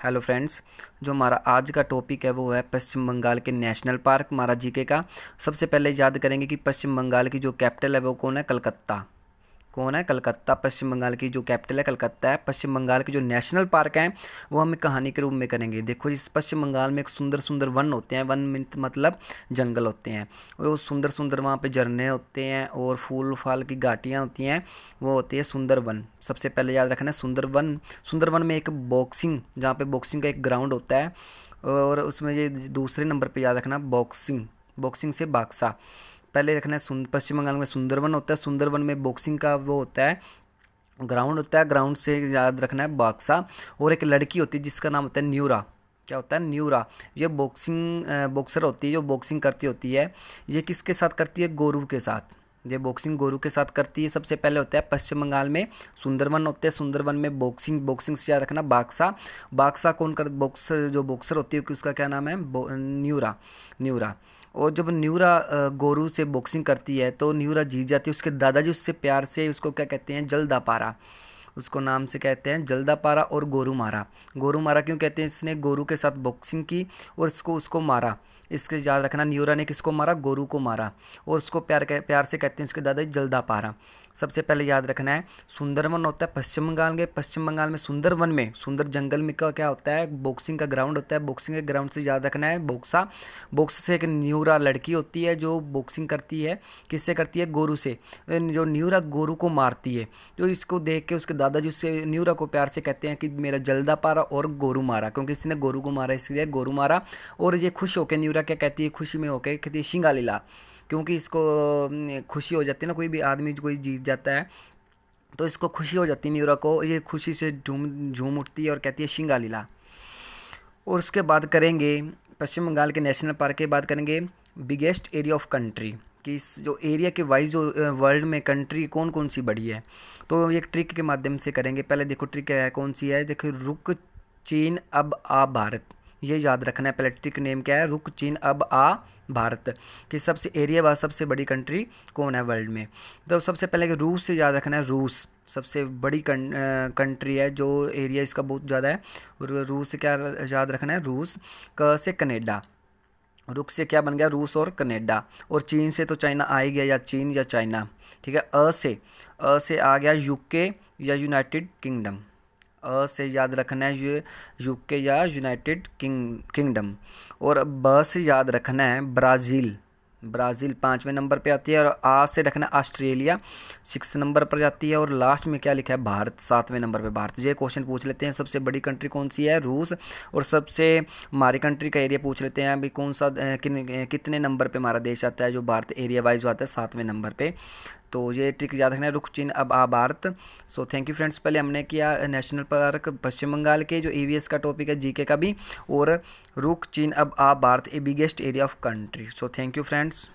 Hello friends. जो हमारा आज का टॉपिक है वो है पश्चिम बंगाल के नेशनल पार्क, हमारा जीके का। सबसे पहले याद करेंगे कि पश्चिम बंगाल की जो कैपिटल है वो कौन है? कलकत्ता। कौन है? कलकत्ता। पश्चिम बंगाल की जो कैपिटल है कलकत्ता है। पश्चिम बंगाल के जो नेशनल पार्क हैं वो हम कहानी के रूप में करेंगे। देखो, इस पश्चिम बंगाल में एक सुंदर सुंदर वन होते हैं। वन मतलब जंगल होते हैं। वो सुंदर सुंदर वहाँ पे झरने होते हैं और फूल फाल की घाटियाँ होती हैं। वो होती है सुंदर वन। सबसे पहले याद रखना है सुंदर वन। सुंदर वन में एक बॉक्सिंग, जहाँ पे बॉक्सिंग का एक ग्राउंड होता है। और उसमें ये दूसरे नंबर पे याद रखना बॉक्सिंग। बॉक्सिंग से बाक्सा। पहले रखना है पश्चिम बंगाल में सुंदरवन होता है। सुंदरवन में बॉक्सिंग का वो होता है, ग्राउंड होता है। ग्राउंड से याद रखना है बाक्सा। और एक लड़की होती है जिसका नाम होता है न्यूरा। क्या होता है? न्यूरा। ये बॉक्सर होती है जो बॉक्सिंग करती होती है। ये किसके साथ करती है? गोरू के साथ। ये बॉक्सिंग गोरू के साथ करती है। सबसे पहले होता है पश्चिम बंगाल में सुंदरवन होते हैं। सुंदरवन में बॉक्सिंग। बॉक्सिंग से याद रखना बाक्सा। बाक्सा कौन कर बॉक्सर, जो बॉक्सर होती है उसका क्या नाम है? न्यूरा। न्यूरा। और जब न्यूरा गोरू से बॉक्सिंग करती है तो न्यूरा जीत जाती है। उसके दादाजी उससे प्यार से उसको क्या कहते हैं? जल्दापारा। उसको नाम से कहते हैं जल्दापारा। और गोरू मारा। गोरू मारा क्यों कहते हैं? इसने गोरू के साथ बॉक्सिंग की और उसको मारा। इसके याद रखना, न्यूरा ने किसको मारा? गोरू को मारा। और उसको प्यार से कहते हैं उसके दादाजी जल्दापारा। सबसे पहले याद रखना है सुंदरवन होता है पश्चिम बंगाल के। पश्चिम बंगाल में सुंदरवन में, सुंदर जंगल में का क्या होता है? बॉक्सिंग का ग्राउंड होता है। बॉक्सिंग के ग्राउंड से याद रखना है बोक्सा। बॉक्स से एक न्यूरा लड़की होती है जो बॉक्सिंग करती है। किससे करती है? गोरू से। जो न्यूरा गोरू को मारती है, जो इसको देख के उसके दादाजी उससे न्यूरा को प्यार से कहते हैं कि मेरा जल्दा पारा और गोरू मारा, क्योंकि इसने गोरू को मारा इसलिए गोरू मारा। और ये खुश होकर न्यूरा क्या कहती है? खुशी में होकर कहती है शिंगालीला, क्योंकि इसको खुशी हो जाती है ना, कोई भी आदमी कोई जीत जाता है तो इसको खुशी हो जाती है न्यूरा को। ये खुशी से झूम झूम उठती है और कहती है शिंगालीला। और उसके बाद करेंगे पश्चिम बंगाल के नेशनल पार्क के बाद करेंगे बिगेस्ट एरिया ऑफ कंट्री, कि इस जो एरिया के वाइज जो वर्ल्ड में कंट्री कौन कौन सी बड़ी है। तो ये ट्रिक के माध्यम से करेंगे। पहले देखो ट्रिक है कौन सी है। देखो, रुक चीन अब आ भारत। ये याद रखना है। पहले ट्रिक नेम क्या है? रुक चीन अब आ भारत। कि सबसे एरिया वाला सबसे बड़ी कंट्री कौन है वर्ल्ड में। तो सबसे पहले रूस से याद रखना है। रूस सबसे बड़ी कंट्री है, जो एरिया इसका बहुत ज़्यादा है। और रूस से क्या याद रखना है? रूस। क से कनाडा। रुक से क्या बन गया? रूस और कनाडा। और चीन से तो चाइना आ ही गया, या चीन या चाइना। ठीक है। अ से आ गया यूके या यूनाइटेड किंगडम। अ से याद रखना है ये यूके या यूनाइटेड किंगडम। और ब से याद रखना है ब्राज़ील। ब्राज़ील 5वें नंबर पे आती है। और आ से रखना ऑस्ट्रेलिया 6 नंबर पर जाती है। और लास्ट में क्या लिखा है? भारत 7वें नंबर पे भारत। ये क्वेश्चन पूछ लेते हैं सबसे बड़ी कंट्री कौन सी है? रूस। और सबसे हमारी कंट्री का एरिया पूछ लेते हैं अभी कौन सा कितने नंबर पे हमारा देश आता है, जो भारत एरिया वाइज आता है 7वें नंबर पे। तो ये ट्रिक याद रखना है, रुक चीन अब आ Bharat. So thank you friends. पहले हमने किया नेशनल पार्क पश्चिम बंगाल के, जो ईवीएस का टॉपिक है जीके का भी। और रुक चीन अब आ Bharat a biggest area of country. So thank you friends.